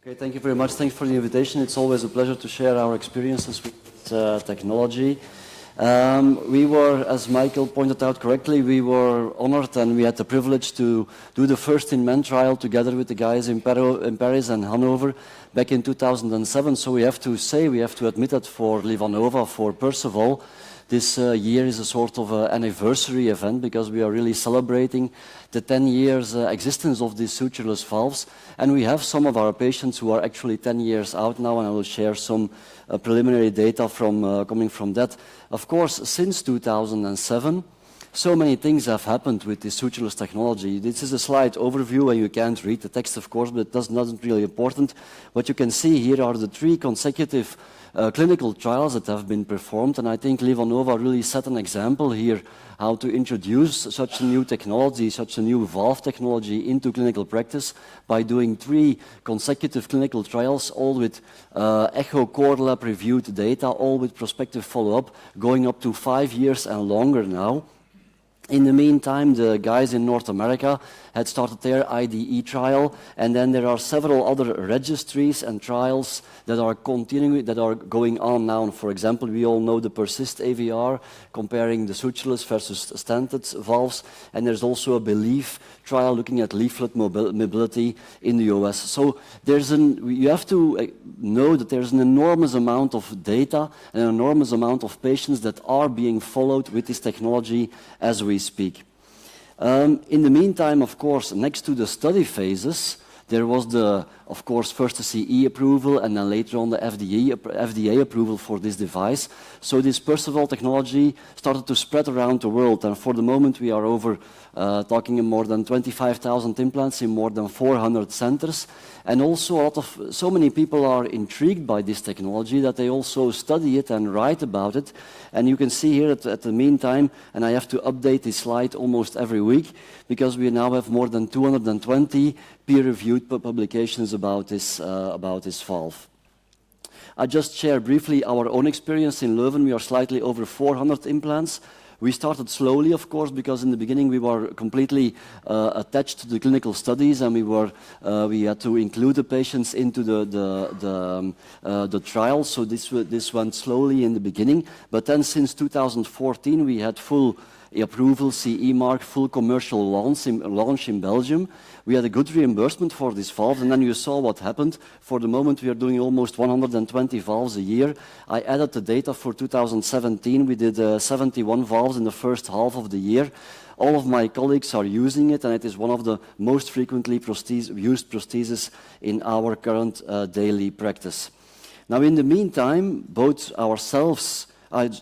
Okay, thank you very much. Thanks for the invitation. It's always a pleasure to share our experiences with technology. We were, as Michael pointed out correctly, we were honored and we had the privilege to do the first in-man trial together with the guys in Paris and Hanover back in 2007. So we have to admit that for LivaNova, for Perceval, this year is a sort of anniversary event because we are really celebrating the 10 years existence of these sutureless valves. And we have some of our patients who are actually 10 years out now, and I will share some preliminary data from coming from that. Of course, since 2007, so many things have happened with this sutureless technology. This is a slide overview, and you can't read the text, of course, but that's not really important. What you can see here are the 3 consecutive clinical trials that have been performed, and I think LivaNova really set an example here how to introduce such a new technology, such a new valve technology into clinical practice by doing 3 consecutive clinical trials, all with echo core lab reviewed data, all with prospective follow-up, going up to 5 years and longer now. In the meantime, the guys in North America had started their IDE trial, and then there are several other registries and trials that are continuing, that are going on now. For example, we all know the Persist AVR, comparing the sutureless versus standard valves, and there's also a Belief trial looking at leaflet mobility in the US. So you have to know that there's an enormous amount of data and an enormous amount of patients that are being followed with this technology as we speak. In the meantime, of course, next to the study phases, there was of course, first the CE approval and then later on the FDA approval for this device. So this Perceval technology started to spread around the world, and for the moment we are talking more than 25,000 implants in more than 400 centers. And also so many people are intrigued by this technology that they also study it and write about it. And you can see here at the meantime, and I have to update this slide almost every week because we now have more than 220 peer-reviewed publications about this valve. I just share briefly our own experience in Leuven. We are slightly over 400 implants. We started slowly, of course, because in the beginning we were completely attached to the clinical studies, and we had to include the patients into the trial. So this went slowly in the beginning. But then since 2014, we had full approval, CE mark, full commercial launch in Belgium. We had a good reimbursement for this valve, and then you saw what happened. For the moment, we are doing almost 120 valves a year. I added the data for 2017. We did 71 valves in the first half of the year. All of my colleagues are using it, and it is one of the most frequently used prostheses in our current daily practice. Now, in the meantime, both ourselves,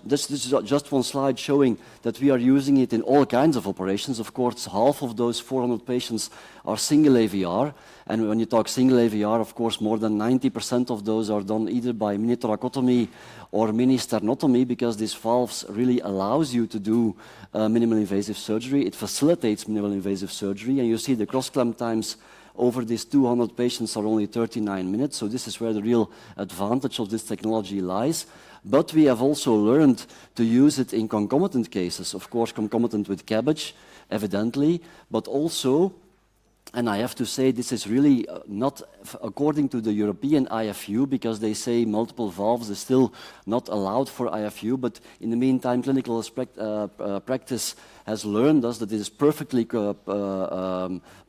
this is just one slide showing that we are using it in all kinds of operations. Of course, half of those 400 patients are single AVR. And when you talk single AVR, of course, more than 90% of those are done either by mini thoracotomy or mini sternotomy, because this valve really allows you to do minimal invasive surgery. It facilitates minimal invasive surgery. And you see the cross-clamp times over these 200 patients are only 39 minutes. So this is where the real advantage of this technology lies. But we have also learned to use it in concomitant cases, of course, concomitant with CABG, evidently, but also, and I have to say this is really not according to the European IFU, because they say multiple valves is still not allowed for IFU, but in the meantime, clinical practice has learned us that it is perfectly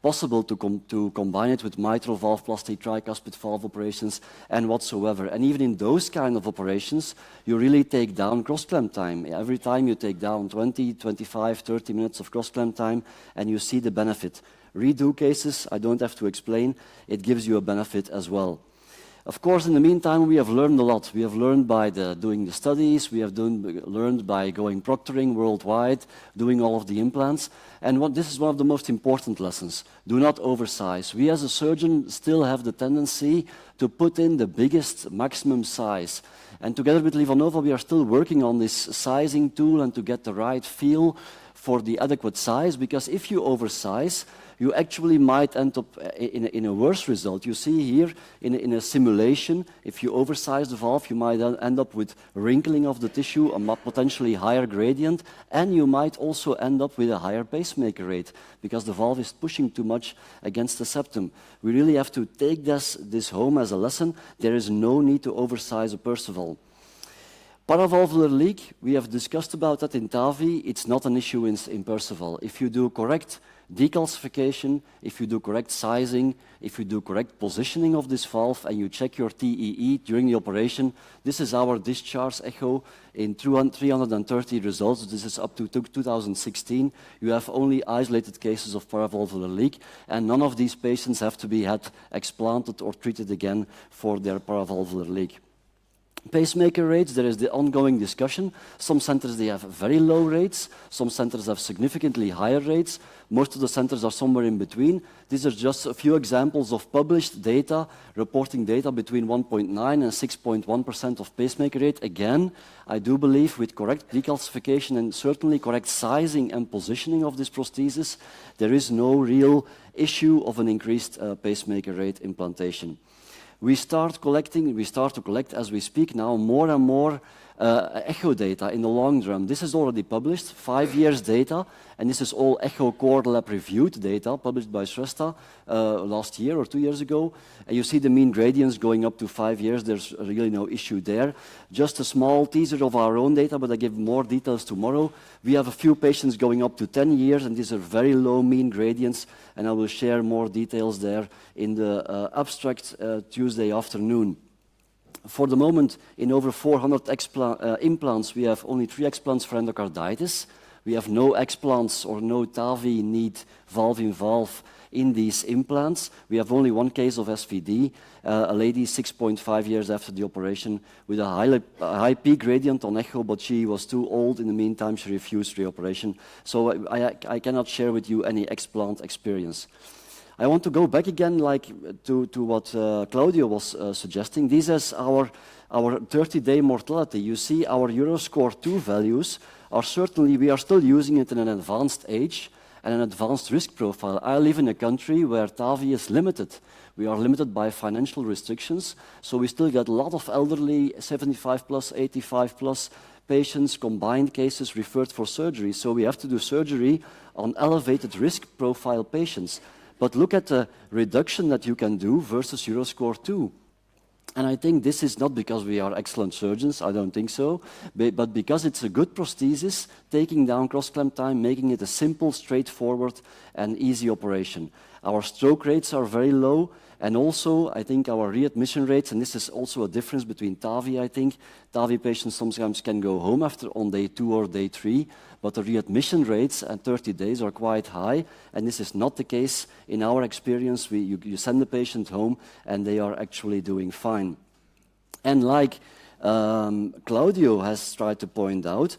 possible to combine it with mitral valvoplasty, tricuspid valve operations, and whatsoever. And even in those kind of operations, you really take down cross-clamp time. Every time you take down 20, 25, 30 minutes of cross-clamp time, and you see the benefit. Redo cases, I don't have to explain, it gives you a benefit as well. Of course, in the meantime, we have learned a lot. We have learned by doing the studies, we have learned by going proctoring worldwide, doing all of the implants. And this is one of the most important lessons. Do not oversize. We as a surgeon still have the tendency to put in the biggest maximum size. And together with LivaNova, we are still working on this sizing tool and to get the right feel for the adequate size, because if you oversize, you actually might end up in a worse result. You see here in a simulation, if you oversize the valve, you might end up with wrinkling of the tissue, a potentially higher gradient, and you might also end up with a higher pacemaker rate because the valve is pushing too much against the septum. We really have to take this home as a lesson. There is no need to oversize a Perceval. Paravalvular leak, we have discussed about that in TAVI. It's not an issue in Perceval. If you do correct decalcification, if you do correct sizing, if you do correct positioning of this valve, and you check your TEE during the operation, this is our discharge echo in 330 results. This is up to 2016. You have only isolated cases of paravalvular leak, and none of these patients have to be explanted or treated again for their paravalvular leak. Pacemaker rates, there is the ongoing discussion. Some centers, they have very low rates. Some centers have significantly higher rates. Most of the centers are somewhere in between. These are just a few examples of published data, reporting data between 1.9 and 6.1% of pacemaker rate. Again, I do believe with correct decalcification and certainly correct sizing and positioning of this prosthesis, there is no real issue of an increased pacemaker rate implantation. We start to collect as we speak now more and more echo data in the long run. This is already published, 5 years data, and this is all echo core lab reviewed data published by Shrestha last year or 2 years ago. And you see the mean gradients going up to 5 years. There's really no issue there. Just a small teaser of our own data, but I give more details tomorrow. We have a few patients going up to 10 years, and these are very low mean gradients, and I will share more details there in the abstract Tuesday afternoon. For the moment, in over 400 implants, we have only 3 explants for endocarditis. We have no explants or no TAVI need valve-in-valve in these implants. We have only 1 case of SVD, a lady 6.5 years after the operation with a high peak gradient on echo, but she was too old. In the meantime, she refused reoperation. So I cannot share with you any explant experience. I want to go back again to what Claudio was suggesting. This is our 30-day mortality. You see our Euroscore 2 values are certainly, we are still using it in an advanced age and an advanced risk profile. I live in a country where TAVI is limited. We are limited by financial restrictions, so we still get a lot of elderly, 75 plus, 85 plus patients, combined cases referred for surgery. So we have to do surgery on elevated risk profile patients. But look at the reduction that you can do versus Euroscore 2. And I think this is not because we are excellent surgeons, I don't think so, but because it's a good prosthesis, taking down cross-clamp time, making it a simple, straightforward, and easy operation. Our stroke rates are very low, and also I think our readmission rates, and this is also a difference between TAVI, I think. TAVI patients sometimes can go home on day 2 or day 3, but the readmission rates at 30 days are quite high, and this is not the case in our experience. You send the patient home, and they are actually doing fine. And like Claudio has tried to point out,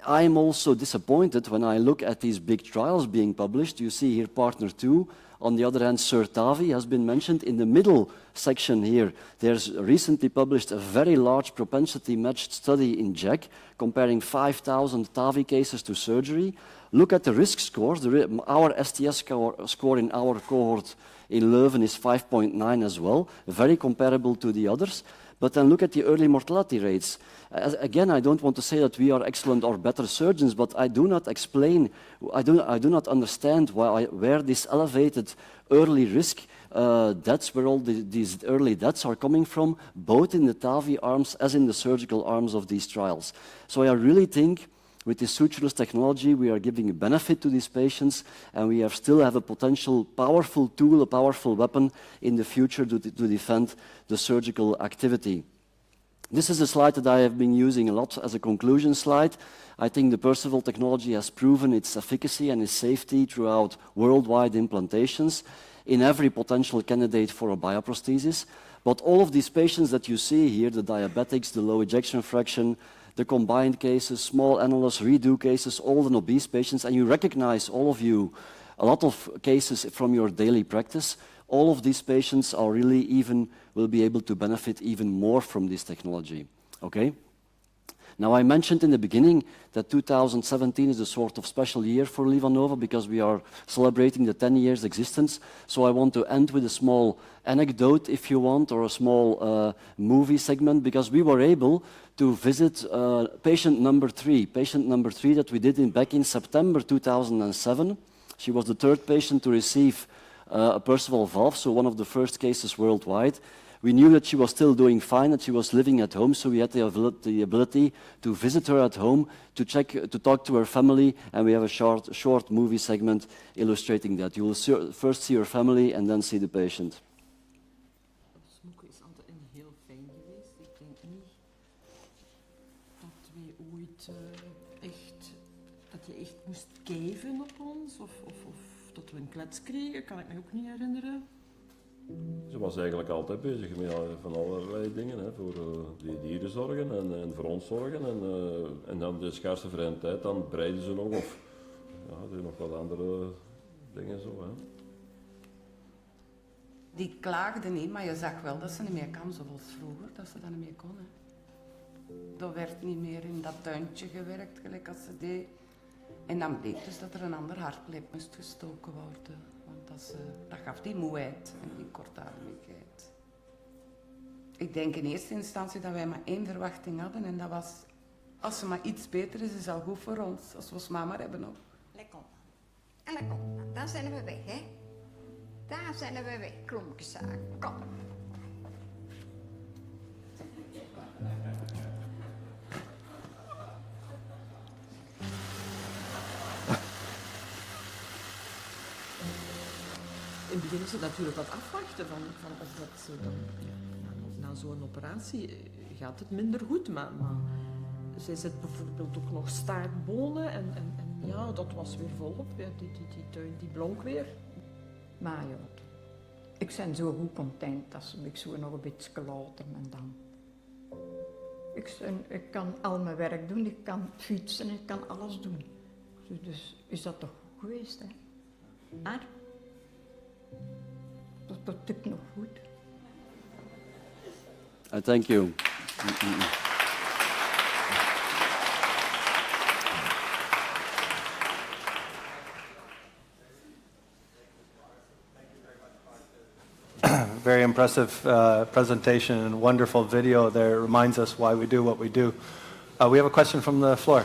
I'm also disappointed when I look at these big trials being published. You see here Partner 2. On the other hand, SURTAVI has been mentioned in the middle section here. There's recently published a very large propensity-matched study in JACC comparing 5,000 TAVI cases to surgery. Look at the risk scores. Our STS score in our cohort in Leuven is 5.9 as well, very comparable to the others. But then look at the early mortality rates. Again, I don't want to say that we are excellent or better surgeons, but I do not understand where this elevated early risk deaths, where all these early deaths are coming from, both in the TAVI arms as in the surgical arms of these trials. So I really think with this sutureless technology, we are giving a benefit to these patients, and we still have a potential powerful tool, a powerful weapon in the future to defend the surgical activity. This is a slide that I have been using a lot as a conclusion slide. I think the Perceval technology has proven its efficacy and its safety throughout worldwide implantations in every potential candidate for a bioprosthesis. But all of these patients that you see here, the diabetics, the low ejection fraction, the combined cases, small annulus, redo cases, old and obese patients, and you recognize, all of you, a lot of cases from your daily practice. All of these patients are really will be able to benefit even more from this technology, okay? Now, I mentioned in the beginning that 2017 is a sort of special year for LivaNova because we are celebrating the 10 years existence. So I want to end with a small anecdote, if you want, or a small movie segment, because we were able to visit patient number three that we did back in September 2007. She was the third patient to receive a Perceval valve, so one of the first cases worldwide. We knew that she was still doing fine, that she was living at home, so we had the ability to visit her at home, to talk to her family, and we have a short movie segment illustrating that. You will first see her family and then see the patient. Smoken is altijd heel fijn geweest. Ik denk niet dat wij ooit dat je echt moest kijven op ons, of dat we een klets kregen, kan ik me ook niet herinneren. Ze was eigenlijk altijd bezig met van allerlei dingen, hè, voor die dieren zorgen en voor ons zorgen. En dan de schaarse vrije tijd, dan breiden ze nog of ja, doen nog wat andere dingen zo. Hè. Die klaagde niet, maar je zag wel dat ze niet meer kan zoals vroeger, dat ze dat niet meer kon. Hè. Er werd niet meer in dat tuintje gewerkt, gelijk als ze deed. En dan bleek dus dat er een ander hartpleep moest gestoken worden. Dat gaf die moeheid en die kortademigheid. Ik denk in eerste instantie dat wij maar één verwachting hadden en dat was, als ze maar iets beter is, is al goed voor ons, als we ons mama hebben ook. Lekker. En lekker. Dan zijn we weg, hè. Daar zijn we weg, klompjeszaak. Kom. In het begin is het natuurlijk wat afwachten van of dat dan, na zo'n operatie gaat het minder goed, maar zij zit bijvoorbeeld ook nog staartbonen en ja, dat was weer volop, ja, die tuin die blonk weer. Maar ja, ik ben zo goed content dat ze me zo nog een beetje laten en dan. Ik kan al mijn werk doen, ik kan fietsen, ik kan alles doen. Dus is dat toch goed geweest, hè? Maar dat doet nog goed. Thank you. Very impressive presentation and wonderful video there. It reminds us why we do what we do. We have a question from the floor.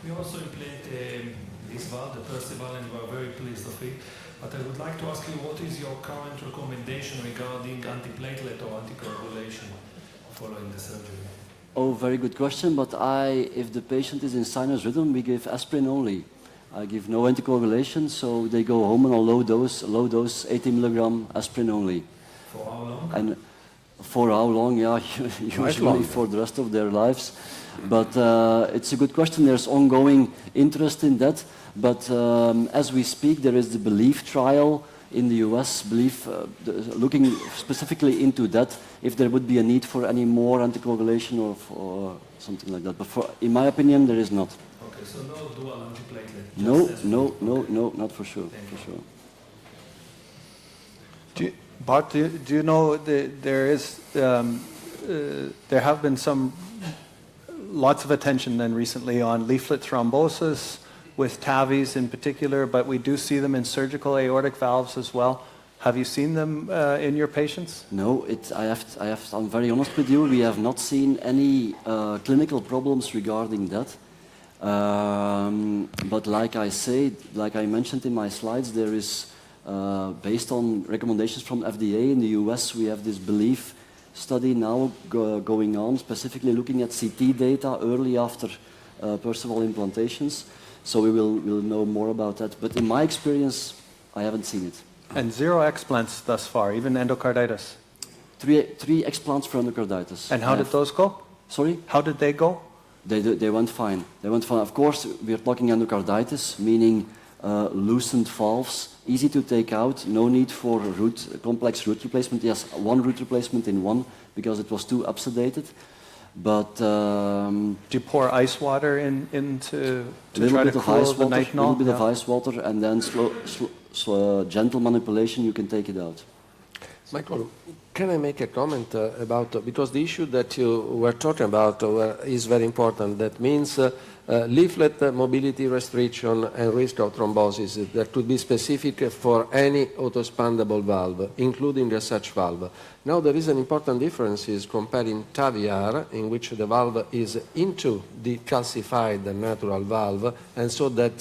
We also implanted this valve, the Perceval, and we are very pleased of it. But I would like to ask you, what is your current recommendation regarding antiplatelet or anticoagulation following the surgery? Oh, very good question, but if the patient is in sinus rhythm, we give aspirin only. I give no anticoagulation, so they go home on a low dose 80 milligram aspirin only. For how long? And for how long? Yeah, usually for the rest of their lives. But it's a good question. There's ongoing interest in that. But as we speak, there is the BELIEF trial in the US, looking specifically into that, if there would be a need for any more anticoagulation or something like that. But in my opinion, there is not. Okay, so no dual antiplatelet? No, not for sure. For sure. Bart, do you know that there have been lots of attention then recently on leaflet thrombosis with TAVIs in particular, but we do see them in surgical aortic valves as well. Have you seen them in your patients? No, I'm very honest with you. We have not seen any clinical problems regarding that. But like I mentioned in my slides, there is, based on recommendations from FDA in the US, we have this BELIEF study now going on, specifically looking at CT data early after Perceval implantations. So we'll know more about that. But in my experience, I haven't seen it. And 0 explants thus far, even endocarditis? 3 explants for endocarditis. And how did those go? Sorry? How did they go? They went fine. They went fine. Of course, we are talking endocarditis, meaning loosened valves, easy to take out, no need for complex root replacement. Yes, 1 root replacement in 1 because it was too obsedated. But do you pour ice water into to try to cool the nitinol? A little bit of ice water, and then slow, gentle manipulation, you can take it out. Michael, can I make a comment about, because the issue that you were talking about is very important. That means leaflet mobility restriction and risk of thrombosis that could be specific for any autoexpandable valve, including a such valve. Now there is an important difference is comparing TAVR, in which the valve is into the calcified natural valve, and so that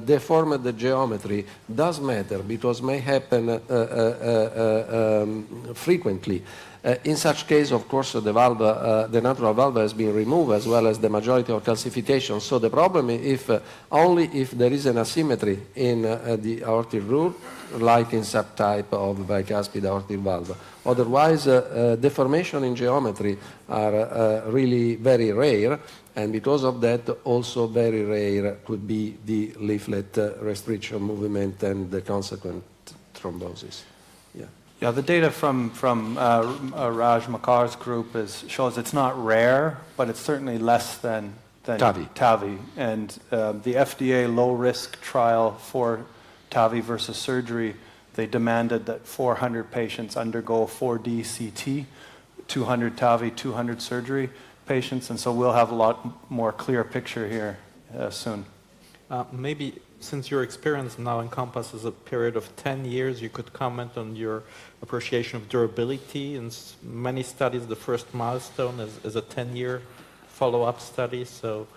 deformed geometry does matter because may happen frequently. In such case, of course, the valve, the natural valve has been removed as well as the majority of calcification. So the problem is only if there is an asymmetry in the aortic root, like in subtype of bicuspid aortic valve. Otherwise, deformation in geometry are really very rare, and because of that, also very rare could be the leaflet restriction movement and the consequent thrombosis. Yeah. Yeah, the data from Raj Makar's group shows it's not rare, but it's certainly less than TAVI. And the FDA low-risk trial for TAVI versus surgery, they demanded that 400 patients undergo 4D CT, 200 TAVI, 200 surgery patients, and so we'll have a lot more clear picture here soon. Maybe since your experience now encompasses a period of 10 years, you could comment on your appreciation of durability. In many studies, the first milestone is a 10-year follow-up study. So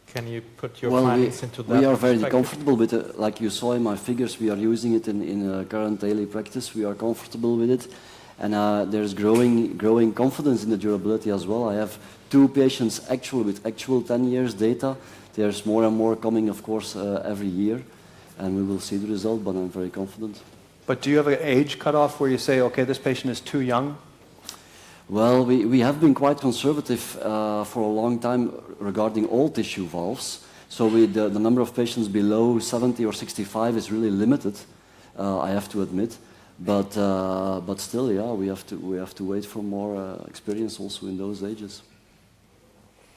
can you put your findings into that? We are very comfortable with it. Like you saw in my figures, we are using it in current daily practice. We are comfortable with it. And there's growing confidence in the durability as well. I have 2 patients with actual 10 years data. There's more and more coming, of course, every year, and we will see the result, but I'm very confident. But do you have an age cutoff where you say, okay, this patient is too young? Well, we have been quite conservative for a long time regarding all tissue valves. So the number of patients below 70 or 65 is really limited, I have to admit. But still, yeah, we have to wait for more experience also in those ages.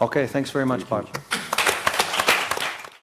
Okay, thanks very much, Bart.